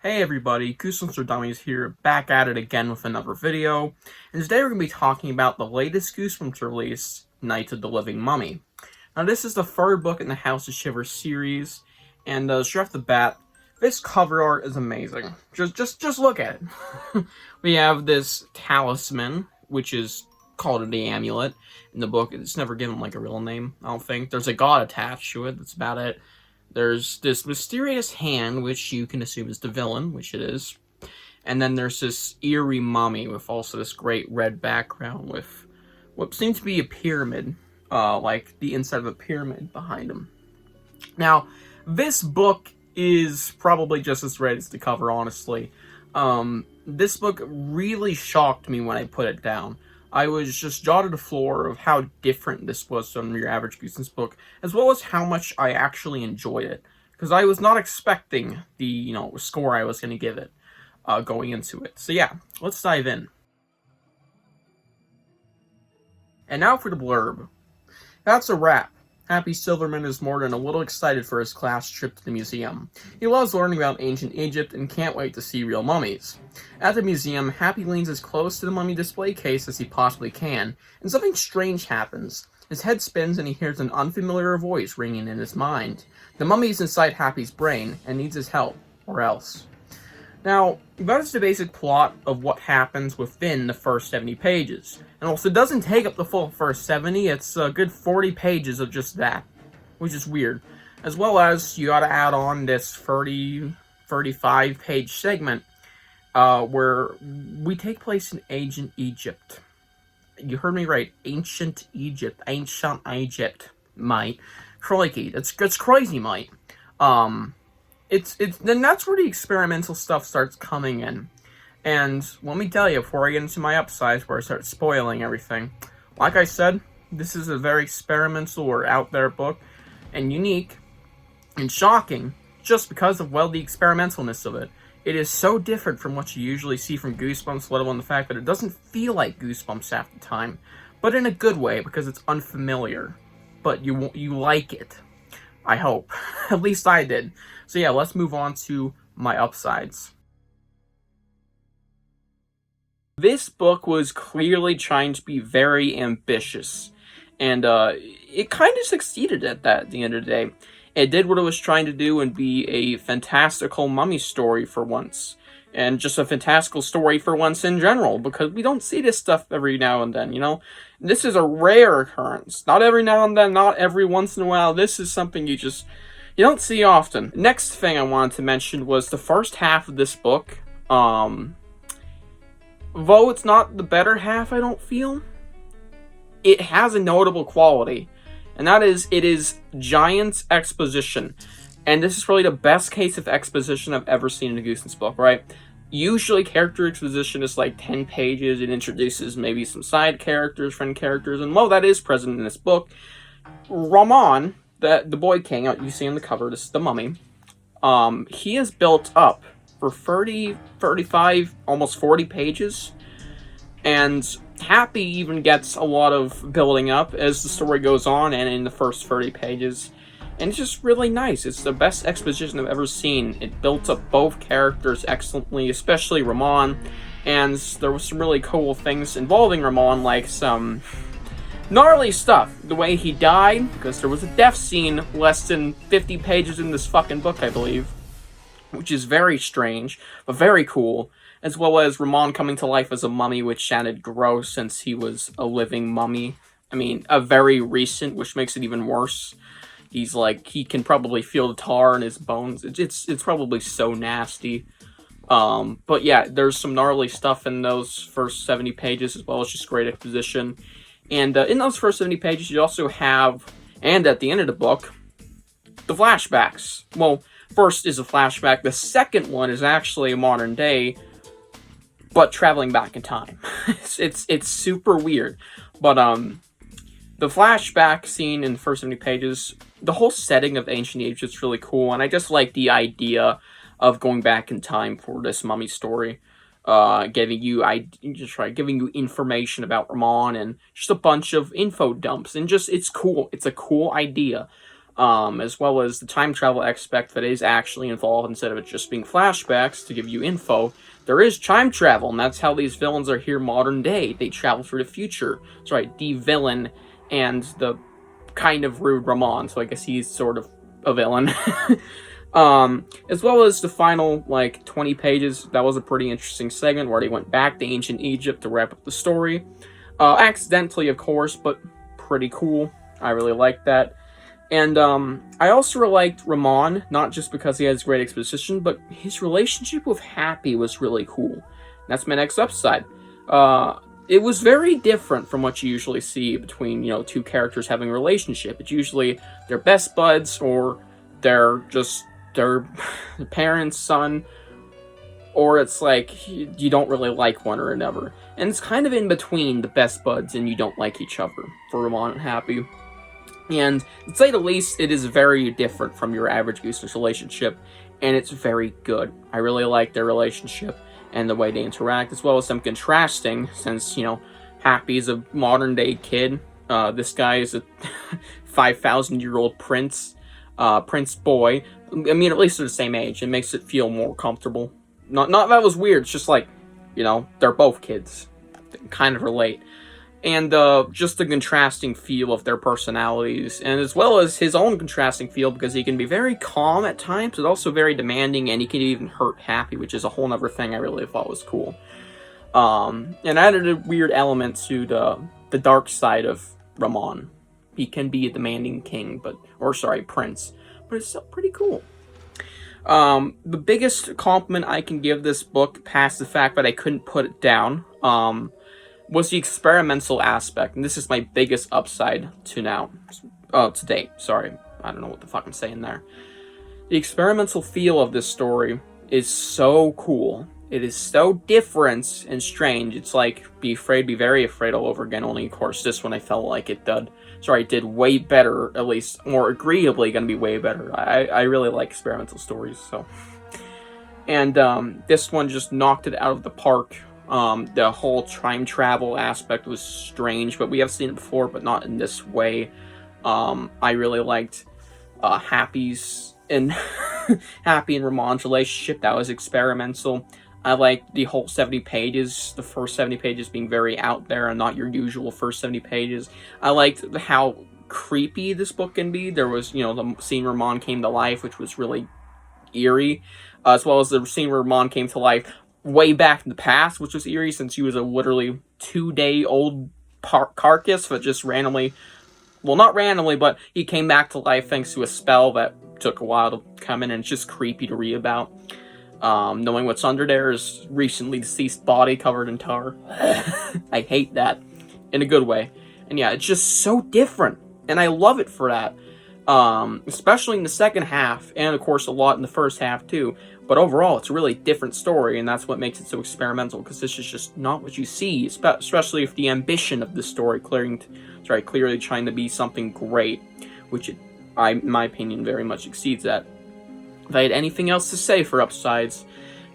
Hey everybody, Goosebumps or Dummies here, back at it again with another video, and today we're going to be talking about the latest Goosebumps release, Night of the Living Mummy. Now this is the third book in the House of Shivers series, and straight off the bat, this cover art is amazing. Just look at it. We have this talisman, which is called the amulet. In the book, it's never given like a real name, I don't think. There's a god attached to it, that's about it. There's this mysterious hand, which you can assume is the villain, which it is. And then there's this eerie mummy with also this great red background with what seems to be a pyramid, like the inside of a pyramid behind him. Now, this book is probably just as red as the cover, honestly. This book really shocked me when I put it down. I was just jaw to the floor of how different this was from your average Goosebumps book, as well as how much I actually enjoyed it. Because I was not expecting the, score I was going to give it going into it. So yeah, let's dive in. And now for the blurb. That's a wrap. Happy Silverman is more than a little excited for his class trip to the museum. He loves learning about ancient Egypt and can't wait to see real mummies. At the museum, Happy leans as close to the mummy display case as he possibly can, and something strange happens. His head spins and he hears an unfamiliar voice ringing in his mind. The mummy is inside Happy's brain and needs his help, or else. Now, that is the basic plot of what happens within the first 70 pages. And also, it doesn't take up the full first 70, it's a good 40 pages of just that, which is weird. As well as, you gotta add on this 35 page segment, where we take place in ancient Egypt. You heard me right, ancient Egypt, mate. Crikey, that's crazy, mate. Then that's where the experimental stuff starts coming in. And let me tell you, before I get into my upsides, where I start spoiling everything, like I said, this is a very experimental or out there book, and unique, and shocking, just because of, well, the experimentalness of it. It is so different from what you usually see from Goosebumps, let alone the fact that it doesn't feel like Goosebumps half the time, but in a good way, because it's unfamiliar. But you like it. I hope. At least I did. So yeah, let's move on to my upsides. This book was clearly trying to be very ambitious, and it kind of succeeded at that at the end of the day. It did what it was trying to do and be a fantastical mummy story for once, and just a fantastical story for once in general, because we don't see this stuff every now and then, This is a rare occurrence. Not every now and then, not every once in a while. This is something you don't see often. Next thing I wanted to mention was the first half of this book. Though it's not the better half, I don't feel, it has a notable quality. And that is, it is giant exposition. And this is probably the best case of exposition I've ever seen in a Goosebumps book, right? Usually character exposition is like 10 pages. It introduces maybe some side characters, friend characters, and well, that is present in this book. Ramon, the boy king, you see on the cover, this is the mummy, he is built up for 30, 35, almost 40 pages, and Happy even gets a lot of building up as the story goes on and in the first 30 pages. And it's just really nice. It's the best exposition I've ever seen. It built up both characters excellently, especially Ramon. And there was some really cool things involving Ramon, like some gnarly stuff. The way he died, because there was a death scene less than 50 pages in this fucking book, I believe. Which is very strange, but very cool. As well as Ramon coming to life as a mummy, which sounded gross since he was a living mummy. I mean, a very recent, which makes it even worse. He's like, he can probably feel the tar in his bones. It's probably so nasty. But yeah, there's some gnarly stuff in those first 70 pages, as well as just great exposition. And in those first 70 pages, you also have, and at the end of the book, the flashbacks. Well, first is a flashback. The second one is actually a modern day, but traveling back in time. it's super weird. But the flashback scene in the first 70 pages, the whole setting of ancient Egypt is really cool, and I just like the idea of going back in time for this mummy story. Giving you information about Ramon and just a bunch of info dumps, and just, it's cool. It's a cool idea. as well as the time travel aspect that is actually involved instead of it just being flashbacks to give you info. There is time travel, and that's how these villains are here modern day. They travel through the future. That's right, the villain and the kind of rude Ramon, so I guess he's sort of a villain. As well as the final, 20 pages. That was a pretty interesting segment where they went back to ancient Egypt to wrap up the story. Accidentally, of course, but pretty cool. I really liked that. And I also liked Ramon, not just because he has great exposition, but his relationship with Happy was really cool. That's my next upside. It was very different from what you usually see between, two characters having a relationship. It's usually they're best buds, or they're just their parents' son, or it's like you don't really like one or another. And it's kind of in between the best buds and you don't like each other for Ramon and Happy. And to say the least, it is very different from your average Goosebumps relationship, and it's very good. I really like their relationship and the way they interact, as well as some contrasting, since, Happy is a modern-day kid. This guy is a 5,000-year-old prince boy. I mean, at least they're the same age. It makes it feel more comfortable. Not that was weird, it's just like, they're both kids. They can kind of relate. And just the contrasting feel of their personalities, and as well as his own contrasting feel, because he can be very calm at times, but also very demanding, and he can even hurt Happy, which is a whole other thing I really thought was cool. And added a weird element to the dark side of Ramon. He can be a demanding prince, but it's still pretty cool. The biggest compliment I can give this book, past the fact that I couldn't put it down, was the experimental aspect, and this is my biggest upside to date. Sorry, I don't know what the fuck I'm saying there. The experimental feel of this story is so cool. It is so different and strange. It's like Be Afraid, Be Very Afraid all over again, only of course this one I felt like it did way better, at least more agreeably gonna be way better. I really like experimental stories, so. And this one just knocked it out of the park. The whole time travel aspect was strange, but we have seen it before, but not in this way. I really liked Happy's and Happy and Ramon's relationship. That was experimental. I liked the whole 70 pages, the first 70 pages being very out there and not your usual first 70 pages. I liked how creepy this book can be. There was, the scene where Ramon came to life, which was really eerie, as well as the scene where Ramon came to life way back in the past, which was eerie since he was a literally 2-day-old carcass that just randomly, well, not randomly, but he came back to life thanks to a spell that took a while to come in, and it's just creepy to read about. Knowing what's under there is recently deceased body covered in tar. I hate that in a good way. And yeah, it's just so different, and I love it for that. Especially in the second half, and of course a lot in the first half too. But overall, it's a really different story, and that's what makes it so experimental, because this is just not what you see, especially if the ambition of the story clearly trying to be something great, which in my opinion, very much exceeds that. If I had anything else to say for upsides,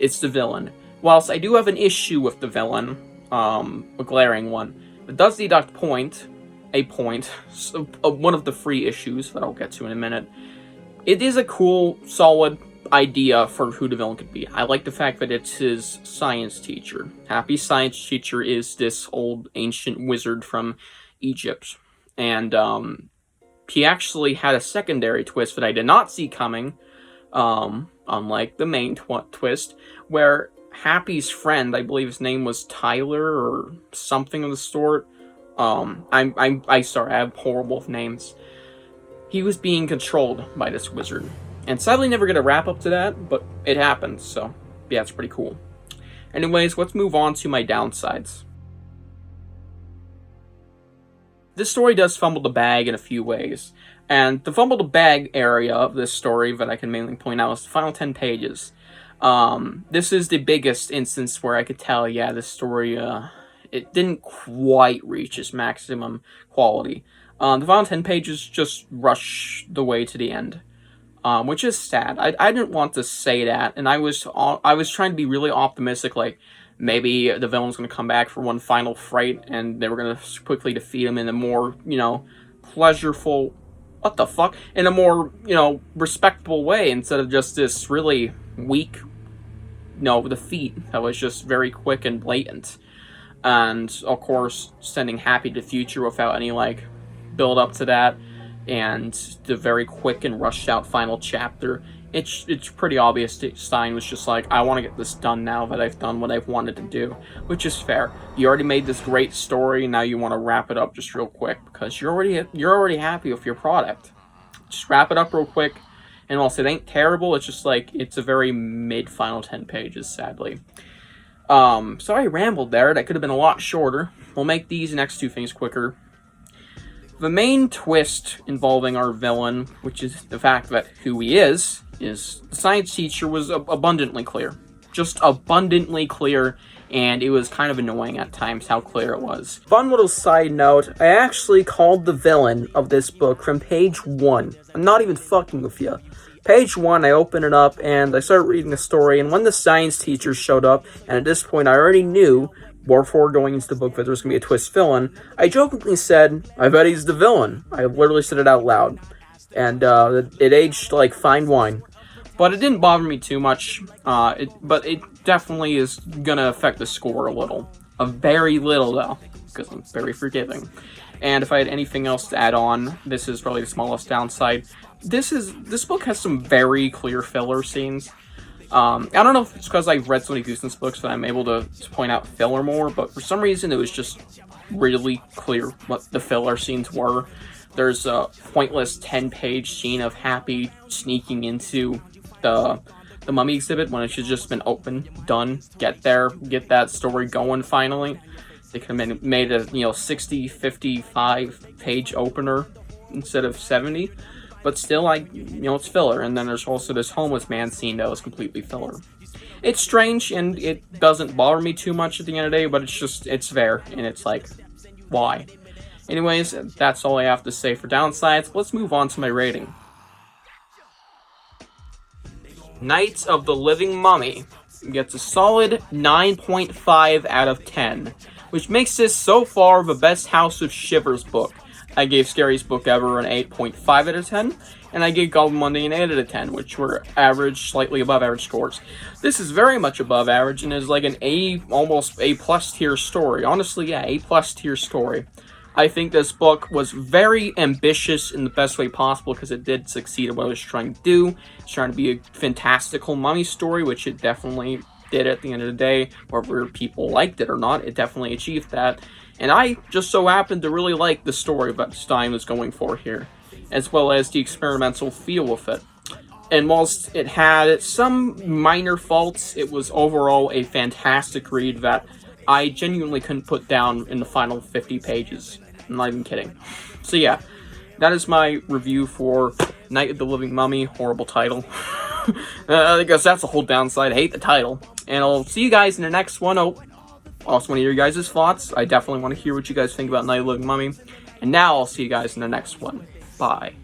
it's the villain. Whilst I do have an issue with the villain, a glaring one, it does deduct one of the free issues that I'll get to in a minute. It is a cool, solid idea for who the villain could be. I like the fact that it's his science teacher. Happy's science teacher is this old ancient wizard from Egypt. And he actually had a secondary twist that I did not see coming, unlike the main twist, where Happy's friend, I believe his name was Tyler or something of the sort. I'm sorry, I have horrible names. He was being controlled by this wizard. And sadly never get a wrap up to that, but it happened, so yeah, it's pretty cool. Anyways, let's move on to my downsides. This story does fumble the bag in a few ways, and the fumble the bag area of this story that I can mainly point out is the final 10 pages. This is the biggest instance where I could tell, yeah, this story, it didn't quite reach its maximum quality. The final 10 pages just rush the way to the end. Which is sad. I didn't want to say that, and I was trying to be really optimistic, like, maybe the villain's going to come back for one final fight, and they were going to quickly defeat him in a more, pleasureful what the fuck? In a more, respectable way, instead of just this really weak, defeat that was just very quick and blatant. And, of course, sending Happy to the future without any, build up to that. And the very quick and rushed out final chapter. It's pretty obvious that Stine was just like, I want to get this done now that I've done what I've wanted to do. Which is fair. You already made this great story, now you want to wrap it up just real quick. Because you're already happy with your product. Just wrap it up real quick. And whilst it ain't terrible, it's just it's a very mid-final 10 pages, sadly. Sorry I rambled there. That could have been a lot shorter. We'll make these next two things quicker. The main twist involving our villain, which is the fact that who he is the science teacher, was abundantly clear. Just abundantly clear, and it was kind of annoying at times how clear it was. Fun little side note, I actually called the villain of this book from page 1. I'm not even fucking with you. Page 1, I open it up, and I start reading the story, and when the science teacher showed up, and at this point I already knew, before going into the book, that there was going to be a twist villain, I jokingly said, I bet he's the villain. I literally said it out loud. And it aged like fine wine. But it didn't bother me too much, but it definitely is going to affect the score a little. A very little, though, because I'm very forgiving. And if I had anything else to add on, this is probably the smallest downside. This book has some very clear filler scenes. I don't know if it's because I've read so many Goosebumps books that I'm able to point out filler more, but for some reason it was just really clear what the filler scenes were. There's a pointless 10-page scene of Happy sneaking into the mummy exhibit when it should just been open, done, get there, get that story going finally. They could have made a 60, 55 page opener instead of 70. But still, it's filler. And then there's also this homeless man scene that was completely filler. It's strange, and it doesn't bother me too much at the end of the day, but it's there. And it's why? Anyways, that's all I have to say for downsides. Let's move on to my rating. Night of the Living Mummy gets a solid 9.5 out of 10, which makes this so far the best House of Shivers book. I gave Scariest Book Ever an 8.5 out of 10, and I gave Goblin Monday an 8 out of 10, which were average, slightly above average scores. This is very much above average, and is an A, almost A+ tier story. Honestly, yeah, A+ tier story. I think this book was very ambitious in the best way possible, because it did succeed at what it was trying to do. It's trying to be a fantastical mummy story, which it definitely did at the end of the day. Whether people liked it or not, it definitely achieved that. And I just so happened to really like the story that Stine was going for here, as well as the experimental feel of it. And whilst it had some minor faults, it was overall a fantastic read that I genuinely couldn't put down in the final 50 pages. I'm not even kidding. So yeah, that is my review for Night of the Living Mummy. Horrible title. I guess that's the whole downside. I hate the title. And I'll see you guys in the next one. Also want to hear your guys' thoughts. I definitely want to hear what you guys think about Night of the Living Mummy. And now I'll see you guys in the next one. Bye.